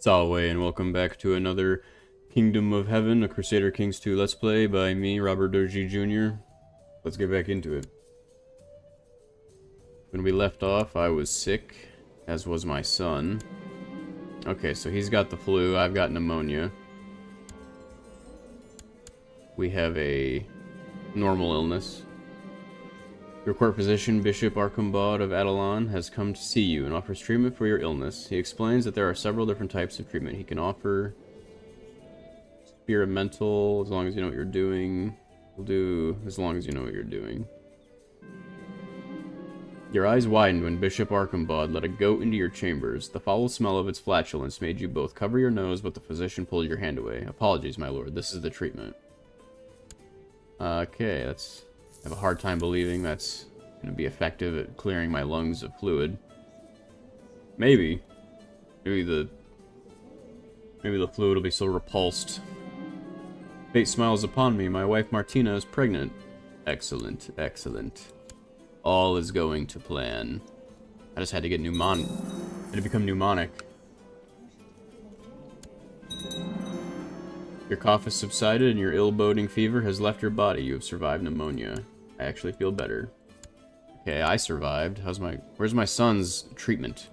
Salve, and welcome back to another Kingdom of Heaven, a Crusader Kings 2 Let's Play by me, Robert Doji Jr. Let's get back into it. When we left off, I was sick, as was my son. Okay, so he's got the flu, I've got pneumonia. We have a normal illness. Your court physician, Bishop Archambaud of Adelon, has come to see you and offers treatment for your illness. He explains that there are several different types of treatment he can offer. Experimental, as long as you know what you're doing. Will do as long as you know what you're doing. Your eyes widened when Bishop Archambaud let a goat into your chambers. The foul smell of its flatulence made you both cover your nose, but the physician pulled your hand away. Apologies, my lord. This is the treatment. Okay, that's... I have a hard time believing that's going to be effective at clearing my lungs of fluid. Maybe. Maybe the fluid will be so repulsed. Fate smiles upon me. My wife Martina is pregnant. Excellent, excellent. All is going to plan. I just had to get pneumonic. I had to become pneumonic. Your cough has subsided and your ill-boding fever has left your body. You have survived pneumonia. I actually feel better. Okay, I survived. Where's my son's treatment?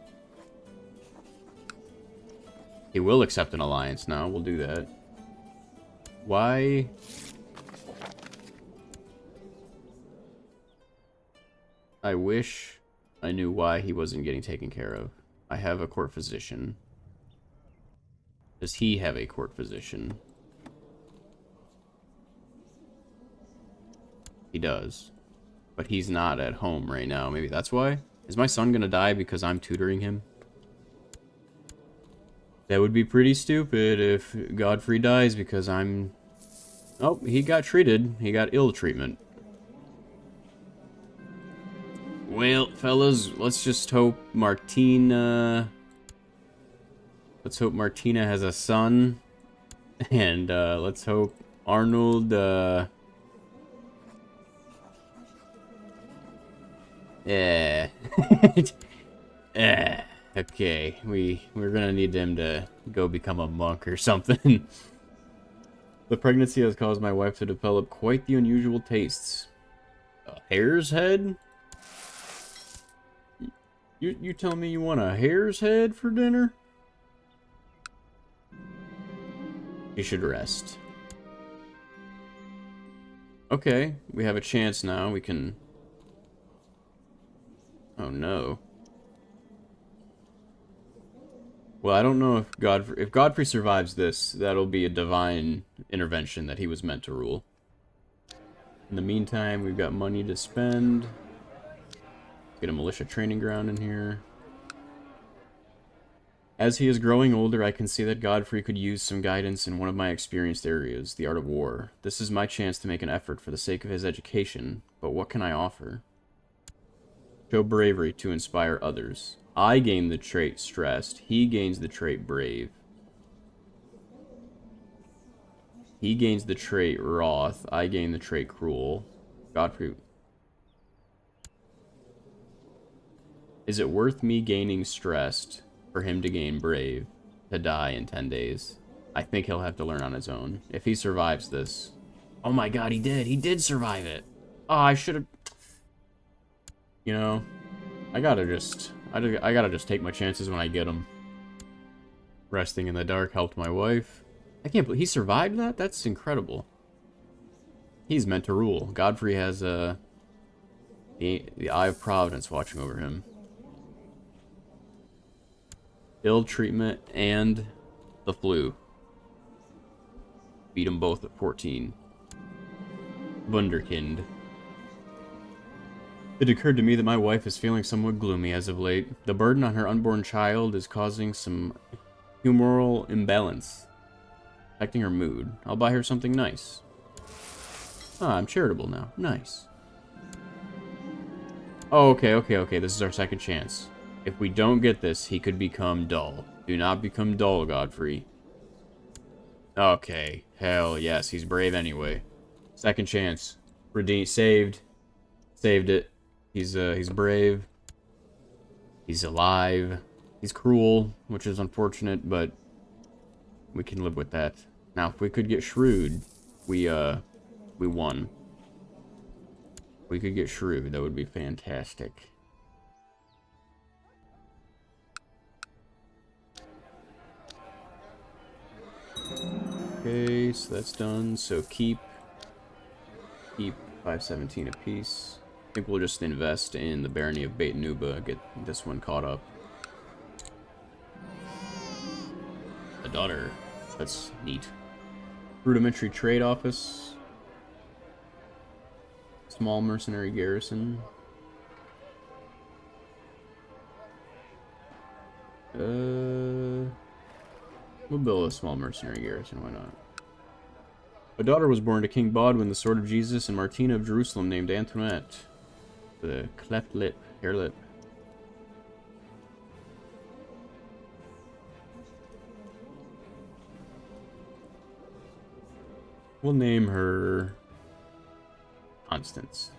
He will accept an alliance now. We'll do that. Why? I wish I knew why he wasn't getting taken care of. I have a court physician. Does he have a court physician? He does. But he's not at home right now. Maybe that's why? Is my son gonna die because I'm tutoring him? That would be pretty stupid if Godfrey dies because I'm... Oh, he got treated. He got ill treatment. Well, fellas, let's just hope Martina... Let's hope Martina has a son. And, let's hope Arnold, Yeah. Okay. We're gonna need him to go become a monk or something. The pregnancy has caused my wife to develop quite the unusual tastes. A hare's head? You telling me you want a hare's head for dinner? You should rest. Okay, we have a chance now. We can... Oh no. Well, I don't know if Godfrey survives this, that'll be a divine intervention that he was meant to rule. In the meantime, we've got money to spend. Get a militia training ground in here. As he is growing older, I can see that Godfrey could use some guidance in one of my experienced areas, the art of war. This is my chance to make an effort for the sake of his education, but what can I offer? Show bravery to inspire others. I gain the trait stressed. He gains the trait brave. He gains the trait wroth. I gain the trait cruel. Godfrey. Is it worth me gaining stressed for him to gain brave, to die in 10 days? I think he'll have to learn on his own. If he survives this. Oh my god, he did. He did survive it. Oh, I should have... You know, I gotta just take my chances when I get them. Resting in the dark helped my wife. I can't believe he survived that? That's incredible. He's meant to rule. Godfrey has the eye of Providence watching over him. Ill treatment and the flu. Beat them both at 14. Wunderkind. It occurred to me that my wife is feeling somewhat gloomy as of late. The burden on her unborn child is causing some humoral imbalance, affecting her mood. I'll buy her something nice. Ah, I'm charitable now. Nice. Oh, okay. This is our second chance. If we don't get this, he could become dull. Do not become dull, Godfrey. Okay. Hell yes, he's brave anyway. Second chance. Redeemed. Saved. Saved it. He's brave. He's alive. He's cruel, which is unfortunate, but We can live with that. Now, if we could get shrewd, we won. If we could get shrewd, that would be fantastic. Okay, so that's done. So keep 517 apiece. I think we'll just invest in the barony of Beit Nuba, get this one caught up. A daughter. That's neat. Rudimentary trade office. Small mercenary garrison. We'll build a small mercenary garrison, why not? A daughter was born to King Baudwin, the Sword of Jesus, and Martina of Jerusalem, named Antoinette. The cleft lip, hair lip. We'll name her Constance.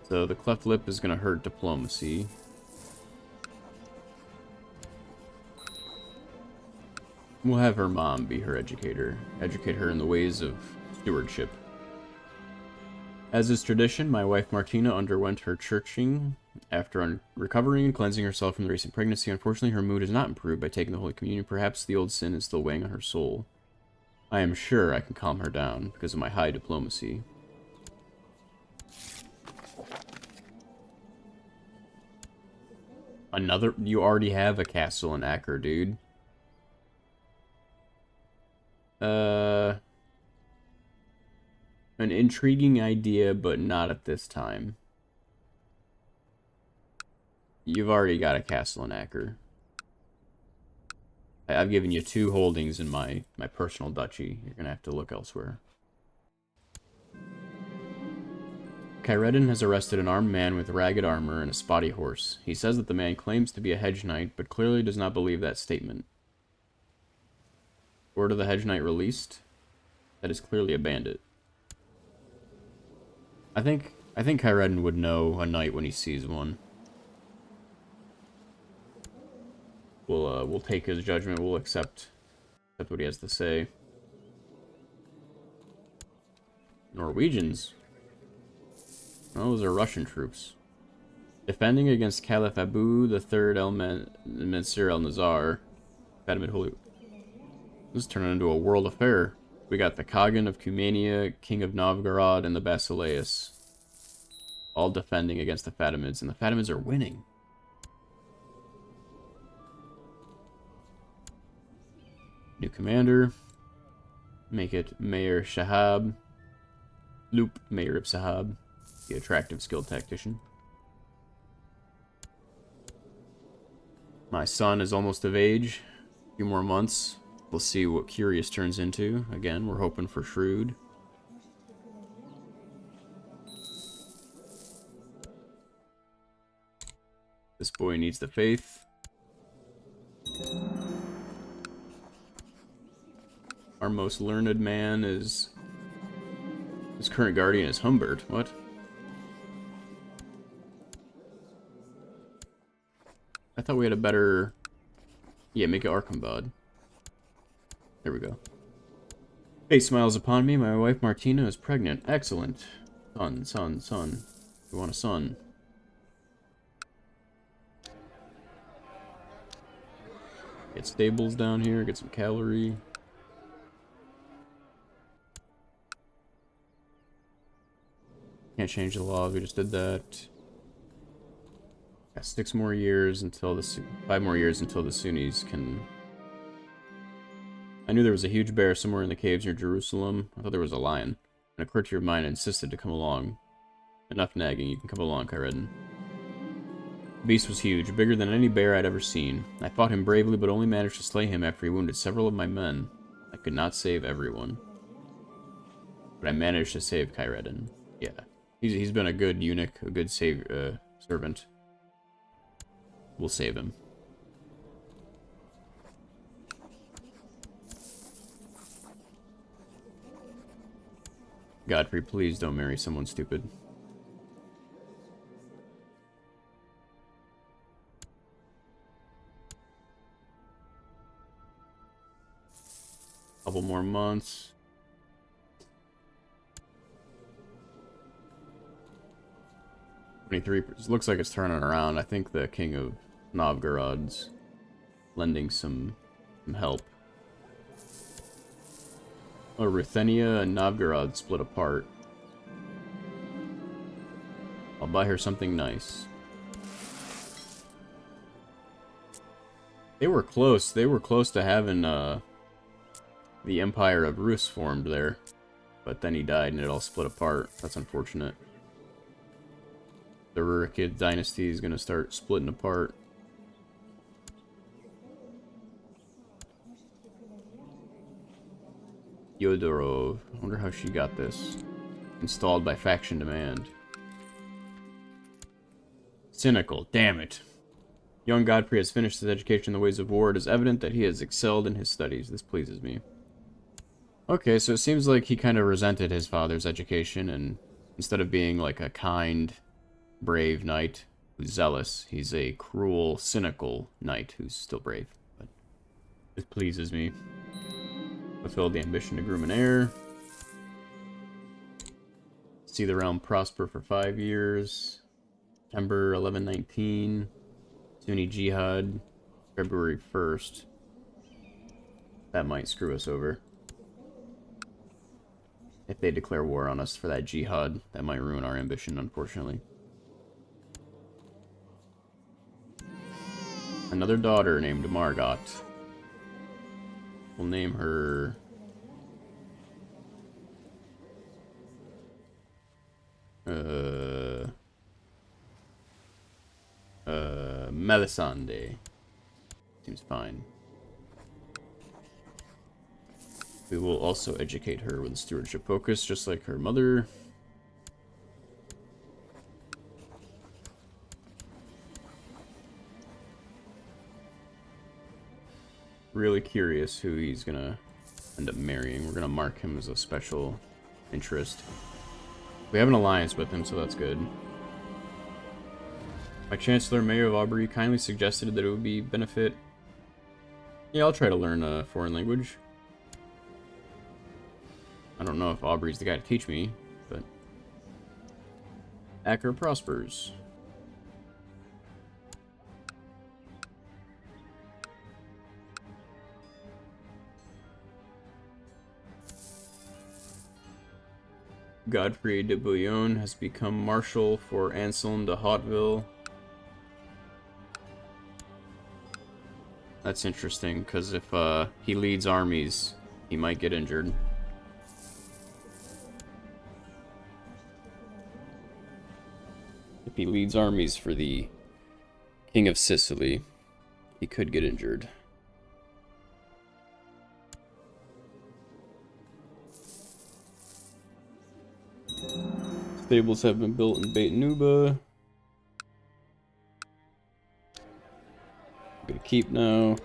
So the cleft lip is going to hurt diplomacy. We'll have her mom be her educator. Educate her in the ways of stewardship. As is tradition, my wife Martina underwent her churching after recovering and cleansing herself from the recent pregnancy. Unfortunately, her mood has not improved by taking the Holy Communion. Perhaps the old sin is still weighing on her soul. I am sure I can calm her down because of my high diplomacy. Another... You already have a castle in Acre, dude. An intriguing idea, but not at this time. You've already got a castle in Acre. I've given you 2 holdings in my personal duchy. You're gonna have to look elsewhere. Kyredin has arrested an armed man with ragged armor and a spotty horse. He says that the man claims to be a hedge knight, but clearly does not believe that statement. Order the hedge knight released? That is clearly a bandit. I think Kyredin would know a knight when he sees one. We'll take his judgment. We'll accept what he has to say. Norwegians. Oh, those are Russian troops. Defending against Caliph Abu III el-Mansur el-Nazar. Fatimid Holy... This is turning into a world affair. We got the Khagan of Cumania, King of Novgorod, and the Basileus. All defending against the Fatimids, and the Fatimids are winning. New commander. Make it Mayor Shahab. Loop, Mayor of Sahab. The attractive, skilled tactician. My son is almost of age. A few more months. We'll see what Curious turns into. Again, we're hoping for Shrewd. This boy needs the faith. Our most learned man is... His current guardian is Humbert. What? I thought we had a better... Yeah, make it Arkhambad. There we go. Fate smiles upon me. My wife Martina is pregnant. Excellent. Son. We want a son. Get stables down here. Get some cavalry. Can't change the laws. We just did that. Got 6 more years until the... 5 more years until the Sunnis can... I knew there was a huge bear somewhere in the caves near Jerusalem. I thought there was a lion. And a courtier of mine insisted to come along. Enough nagging, you can come along, Kyredin. The beast was huge, bigger than any bear I'd ever seen. I fought him bravely, but only managed to slay him after he wounded several of my men. I could not save everyone. But I managed to save Kyredin. Yeah. He's been a good eunuch, a good servant. We'll save him. Godfrey, please don't marry someone stupid. Couple more months. 23. Looks like it's turning around. I think the King of Novgorod's lending some help. Oh, Ruthenia and Novgorod split apart. I'll buy her something nice. They were close. They were close to having the Empire of Rus formed there. But then he died and it all split apart. That's unfortunate. The Rurikid dynasty is going to start splitting apart. Yodorov. I wonder how she got this. Installed by faction demand. Cynical. Damn it. Young Godfrey has finished his education in the ways of war. It is evident that he has excelled in his studies. This pleases me. Okay, so it seems like he kind of resented his father's education, and instead of being like a kind, brave knight who's zealous, he's a cruel, cynical knight who's still brave. But this pleases me. Fulfilled the ambition to groom an heir. See the realm prosper for 5 years. September 1119. Sunni Jihad. February 1st. That might screw us over. If they declare war on us for that jihad, that might ruin our ambition, unfortunately. Another daughter named Margot. We'll name her... Melisande. Seems fine. We will also educate her with a stewardship focus, just like her mother. Really curious who he's gonna end up marrying. We're gonna mark him as a special interest. We have an alliance with him, so that's good. My Chancellor, Mayor of Aubrey, kindly suggested that it would be benefit. Yeah, I'll try to learn a foreign language. I don't know if Aubrey's the guy to teach me, but... Acker prospers. Godfrey de Bouillon has become Marshal for Anselm de Hauteville. That's interesting, because if he leads armies, he might get injured. If he leads armies for the King of Sicily, he could get injured. Stables have been built in Beit Nuba. I'm gonna keep now.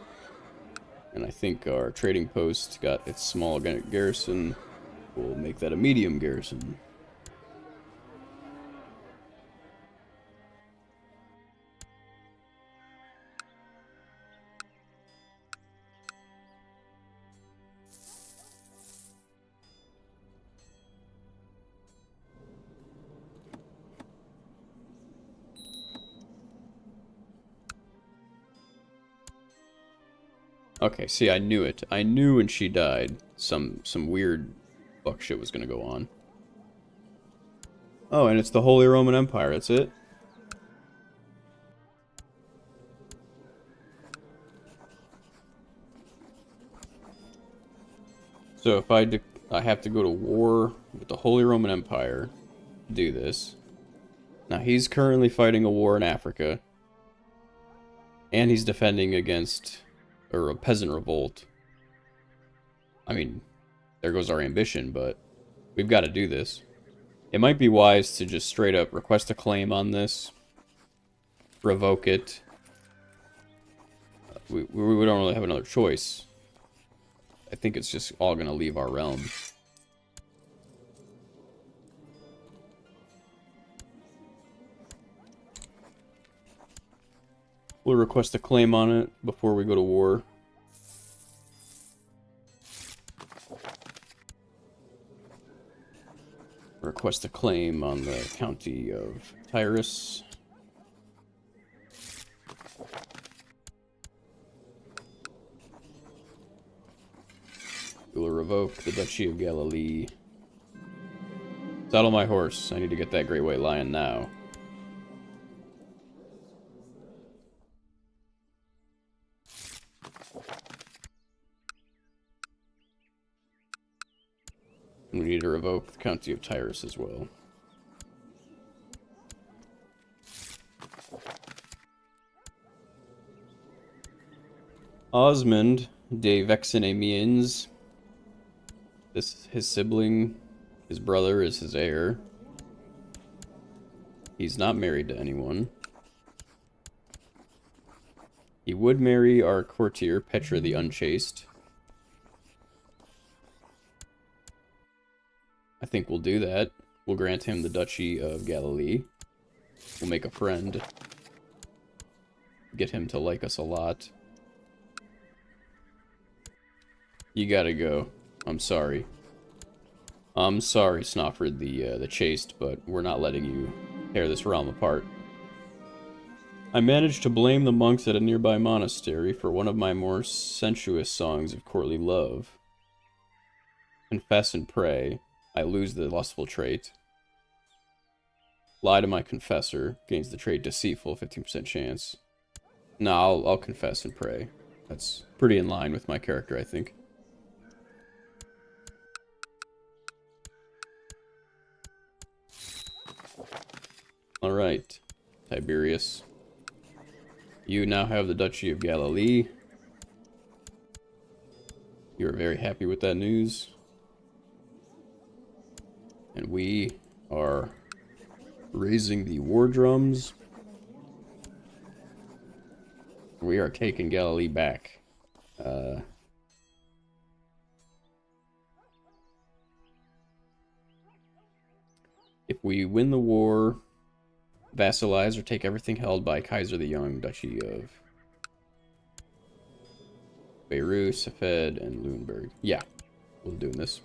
And I think our trading post got its small garrison. We'll make that a medium garrison. Okay, see, I knew it. I knew when she died, some weird fuck shit was gonna go on. Oh, and it's the Holy Roman Empire, that's it? So if I have to go to war with the Holy Roman Empire to do this. Now, he's currently fighting a war in Africa. And he's defending against... or a peasant revolt. I mean, there goes our ambition, but we've got to do this. It might be wise to just straight up request a claim on this, revoke it. We don't really have another choice. I think it's just all going to leave our realm. We'll request a claim on it before we go to war. request a claim on the county of Tyrus. We will revoke the Duchy of Galilee. Saddle my horse. I need to get that great white lion now. We need to revoke the county of Tyrus as well. Osmond de Vexin-Amiens, his sibling, his brother is his heir. He's not married to anyone. He would marry our courtier, Petra the Unchaste. I think we'll do that. We'll grant him the Duchy of Galilee. We'll make a friend. Get him to like us a lot. You gotta go. I'm sorry. I'm sorry, Snofrid the Chaste, but we're not letting you tear this realm apart. I managed to blame the monks at a nearby monastery for one of my more sensuous songs of courtly love. Confess and pray. I lose the lustful trait. Lie to my confessor. Gains the trait deceitful, 15% chance. No, I'll confess and pray. That's pretty in line with my character, I think. Alright, Tiberius. You now have the Duchy of Galilee. You're very happy with that news. And we are raising the war drums. We are taking Galilee back. If we win the war, vassalize or take everything held by Kaiser the Young, Duchy of Beirut, Safed, and Lunenburg. Yeah, we're doing this.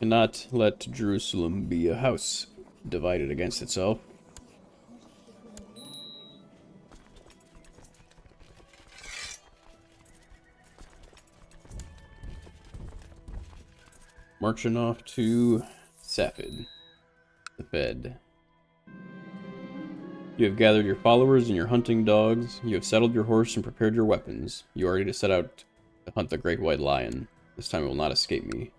Cannot let Jerusalem be a house divided against itself. Marching off to Safed, the Fed. You have gathered your followers and your hunting dogs. You have saddled your horse and prepared your weapons. You are ready to set out to hunt the great white lion. This time it will not escape me.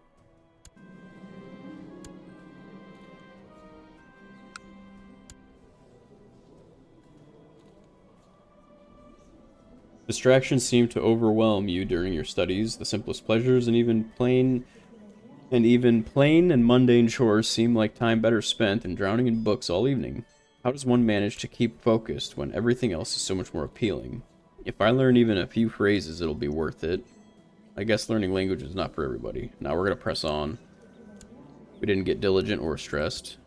Distractions seem to overwhelm you during your studies. The simplest pleasures and even plain and mundane chores seem like time better spent than drowning in books all evening. How does one manage to keep focused when everything else is so much more appealing? If I learn even a few phrases, it'll be worth it. I guess learning language is not for everybody. Now we're gonna press on. We didn't get diligent or stressed.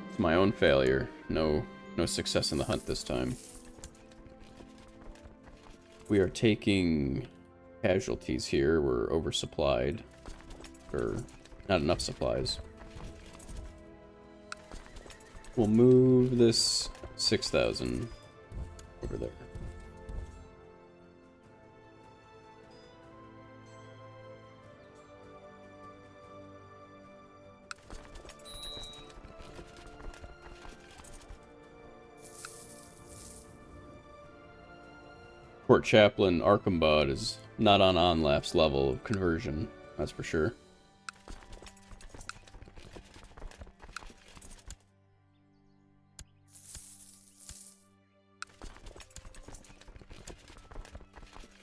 It's my own failure. No success in the hunt this time. We are taking casualties here. We're oversupplied. Or not enough supplies. We'll move this 6,000 over there. Court Chaplain Archambod is not on Onlap's level of conversion, that's for sure.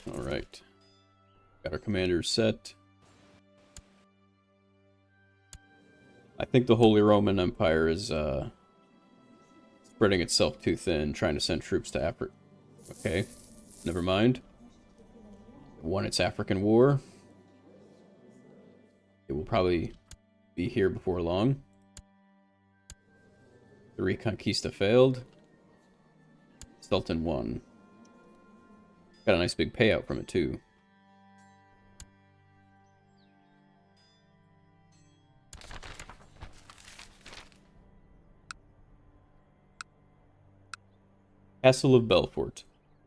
Alright. Got our commanders set. I think the Holy Roman Empire is spreading itself too thin, trying to send troops to Africa. Okay. Never mind. It won its African war. It will probably be here before long. The Reconquista failed. Sultan won. Got a nice big payout from it, too. Castle of Belfort.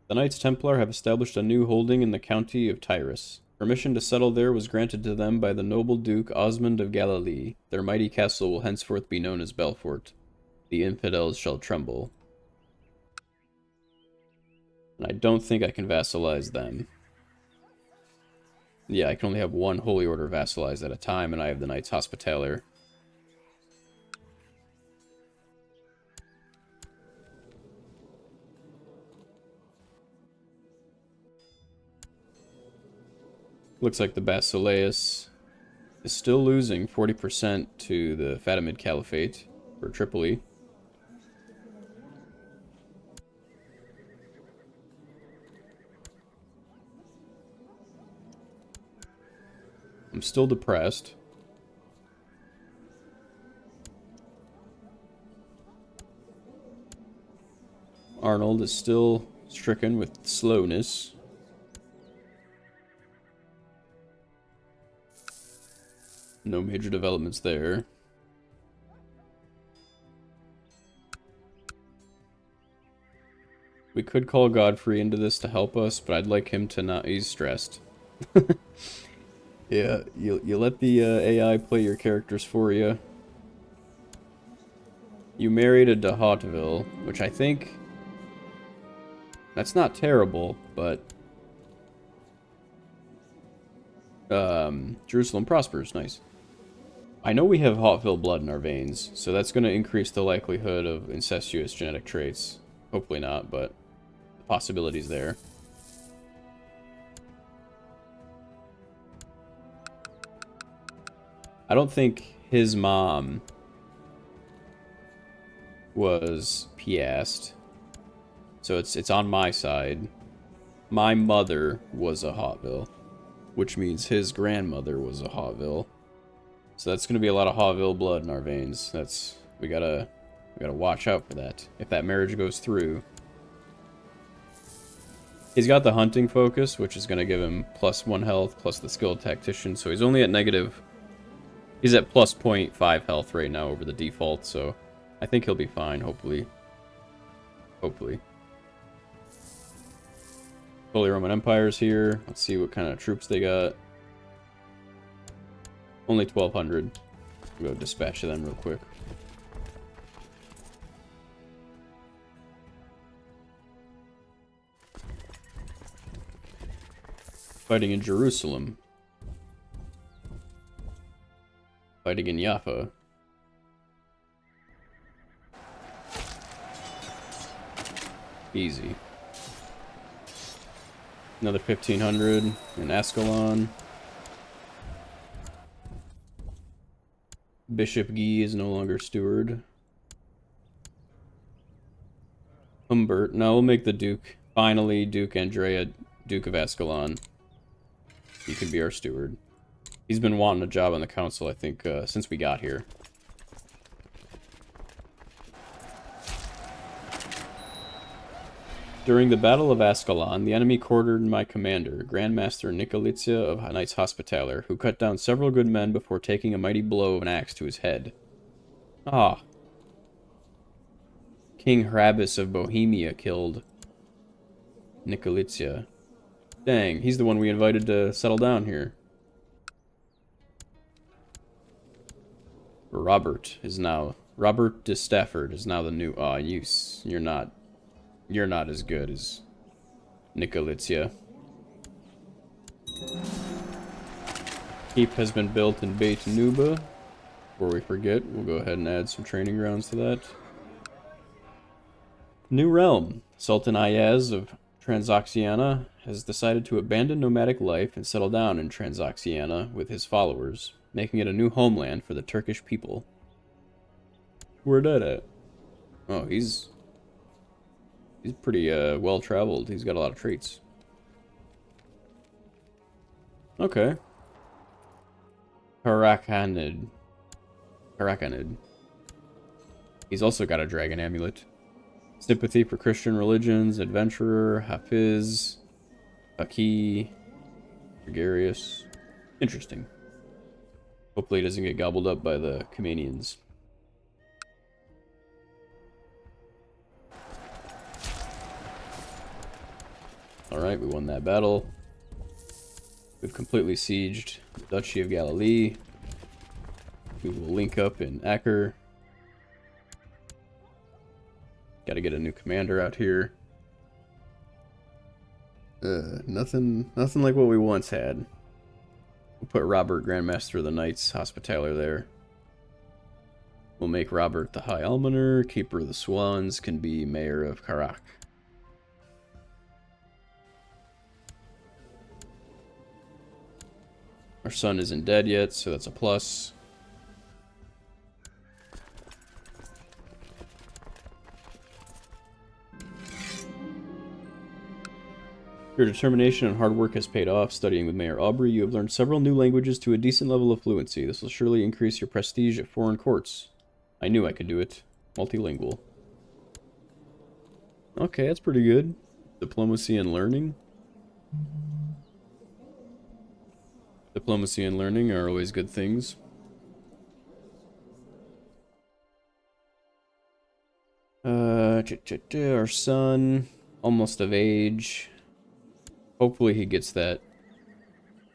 The Knights Templar have established a new holding in the county of Tyrus. Permission to settle there was granted to them by the noble Duke Osmond of Galilee. Their mighty castle will henceforth be known as Belfort. The infidels shall tremble. And I don't think I can vassalize them. Yeah, I can only have one Holy Order vassalized at a time, and I have the Knights Hospitaller. Looks like the Basileus is still losing 40% to the Fatimid Caliphate for Tripoli. I'm still depressed. Arnold is still stricken with slowness. No major developments there. We could call Godfrey into this to help us, but I'd like him to not... He's stressed. Yeah, you let the AI play your characters for you. You married a de Hauteville, which I think... That's not terrible, but... Jerusalem prospers, nice. I know we have Hauteville blood in our veins, so that's going to increase the likelihood of incestuous genetic traits. Hopefully not, but the possibility's there. I don't think his mom was Piast, so it's on my side. My mother was a Hauteville, which means his grandmother was a Hauteville. So that's going to be a lot of Hauteville blood in our veins. We gotta watch out for that. If that marriage goes through. He's got the hunting focus, which is going to give him +1 health, plus the skilled tactician. So he's only at negative. He's at plus 0.5 health right now over the default, so I think he'll be fine, hopefully. Hopefully. Holy Roman Empire's here. Let's see what kind of troops they got. Only 1,200. We'll go dispatch them real quick. Fighting in Jerusalem. Fighting in Jaffa. Easy. Another 1,500 in Ascalon. Bishop Guy is no longer steward. Humbert. No, we'll make the Duke. Finally, Duke Andrea, Duke of Ascalon. He can be our steward. He's been wanting a job on the council, I think, since we got here. During the Battle of Ascalon, the enemy quartered my commander, Grandmaster Nicolitia of Knights Hospitaller, who cut down several good men before taking a mighty blow of an axe to his head. Ah. King Hrabis of Bohemia killed Nicolitia. Dang, he's the one we invited to settle down here. Robert de Stafford is now the new... Aw, you're not as good as Nicolitia. Keep has been built in Beit Nuba. Before we forget, we'll go ahead and add some training grounds to that. New realm. Sultan Ayaz of Transoxiana has decided to abandon nomadic life and settle down in Transoxiana with his followers, making it a new homeland for the Turkish people. Where'd that at? Oh, he's pretty well-traveled. He's got a lot of traits. Okay. Harakanid. He's also got a dragon amulet. Sympathy for Christian religions, adventurer, Hafiz. Aki, gregarious. Interesting. Hopefully he doesn't get gobbled up by the Kumanians. Alright, we won that battle. We've completely sieged the Duchy of Galilee. We will link up in Acre. Gotta get a new commander out here. Nothing like what we once had. We'll put Robert, Grandmaster of the Knights, Hospitaller there. We'll make Robert the High Almoner. Keeper of the Swans can be Mayor of Karak. Our son isn't dead yet, so that's a plus. Your determination and hard work has paid off. Studying with Mayor Aubrey, you have learned several new languages to a decent level of fluency. This will surely increase your prestige at foreign courts. I knew I could do it. Multilingual. Okay, that's pretty good. Diplomacy and learning. Diplomacy and learning are always good things. Our son, almost of age. Hopefully he gets that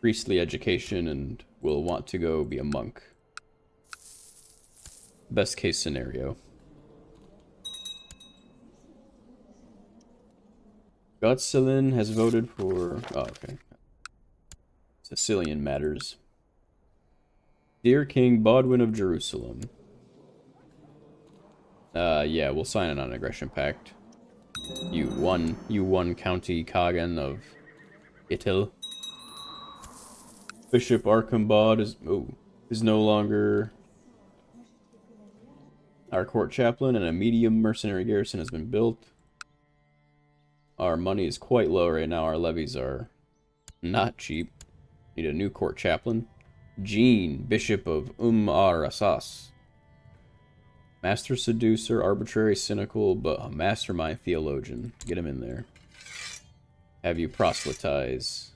priestly education and will want to go be a monk. Best case scenario. Gotselin has voted for... Oh, okay. Sicilian matters. Dear King Bodwin of Jerusalem. Yeah, we'll sign a non-aggression pact. You won County Kagan of Itil. Bishop Archambod is no longer our court chaplain, and a medium mercenary garrison has been built. Our money is quite low right now. Our levies are not cheap. Need a new court chaplain. Jean, Bishop of Ar-Asas. Master seducer, arbitrary, cynical, but a mastermind theologian. Get him in there. Have you proselytize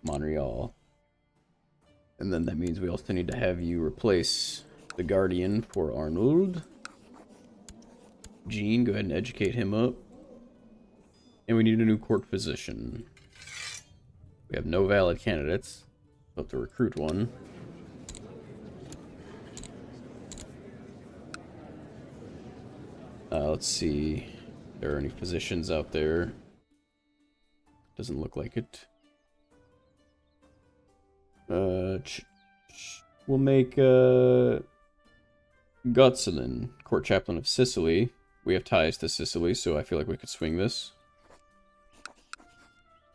Montreal. And then that means we also need to have you replace the Guardian for Arnold. Jean, go ahead and educate him up. And we need a new court physician. We have no valid candidates. We'll have to recruit one. Let's see if there are any physicians out there. Doesn't look like it. We'll make Gotselin court chaplain of Sicily. We have ties to Sicily, so I feel like we could swing this.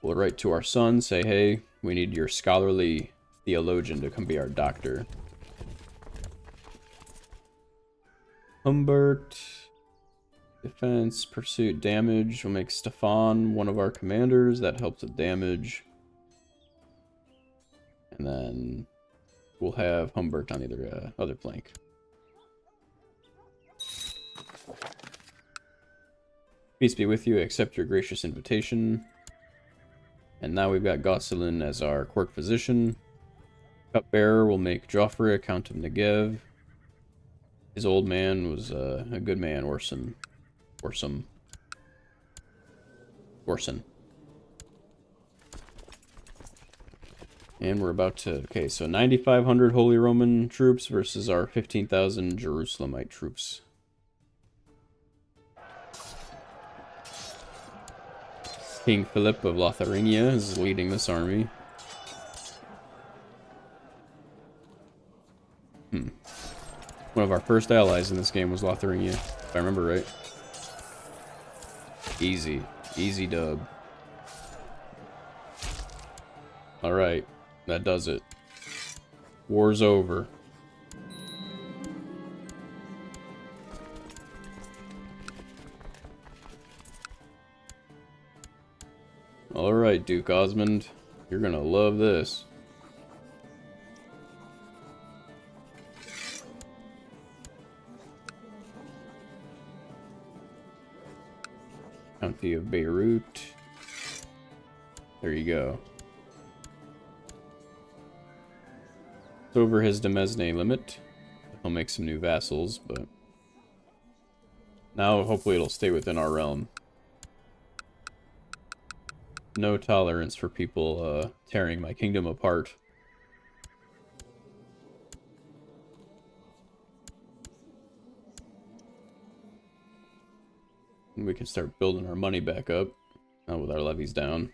We'll write to our son, say, hey, we need your scholarly theologian to come be our doctor. Humbert, defense, pursuit, damage. We'll make Stefan one of our commanders. That helps with damage. And then we'll have Humbert on either other flank. Peace be with you. I accept your gracious invitation. And now we've got Gotselin as our court physician. Cupbearer will make Joffrey, Count of Negev. His old man was a good man, Orson. And we're about to... Okay, so 9,500 Holy Roman troops versus our 15,000 Jerusalemite troops. King Philip of Lotharingia is leading this army. One of our first allies in this game was Lotharingia, if I remember right. Easy. Easy dub. Alright, that does it. War's over. Alright, Duke Osmond. You're gonna love this. County of Beirut. There you go. It's over his demesne limit. He'll make some new vassals, but now hopefully it'll stay within our realm. No tolerance for people tearing my kingdom apart. And we can start building our money back up. Now with our levies down.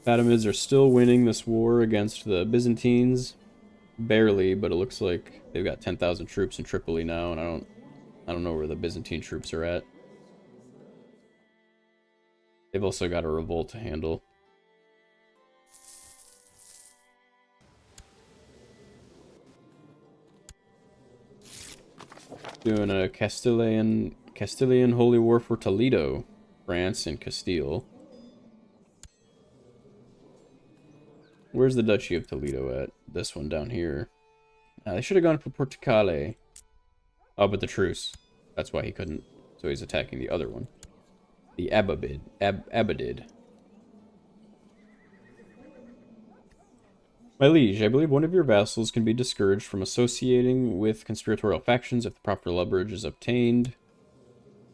Fatimids are still winning this war against the Byzantines. Barely, but it looks like they've got 10,000 troops in Tripoli now, and I don't know where the Byzantine troops are at. They've also got a revolt to handle. Doing a Castilian holy war for Toledo, France, and Castile. Where's the Duchy of Toledo at? This one down here. They should have gone for Portucale. Oh, but the truce. That's why he couldn't. So he's attacking the other one. The Abadid. My liege, I believe one of your vassals can be discouraged from associating with conspiratorial factions if the proper leverage is obtained.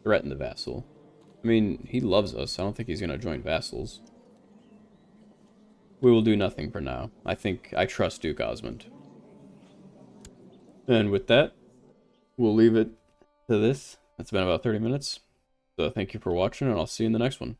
Threaten the vassal. I mean, he loves us. I don't think he's going to join vassals. We will do nothing for now. I trust Duke Osmond. And with that, we'll leave it to this. It's been about 30 minutes. So thank you for watching, and I'll see you in the next one.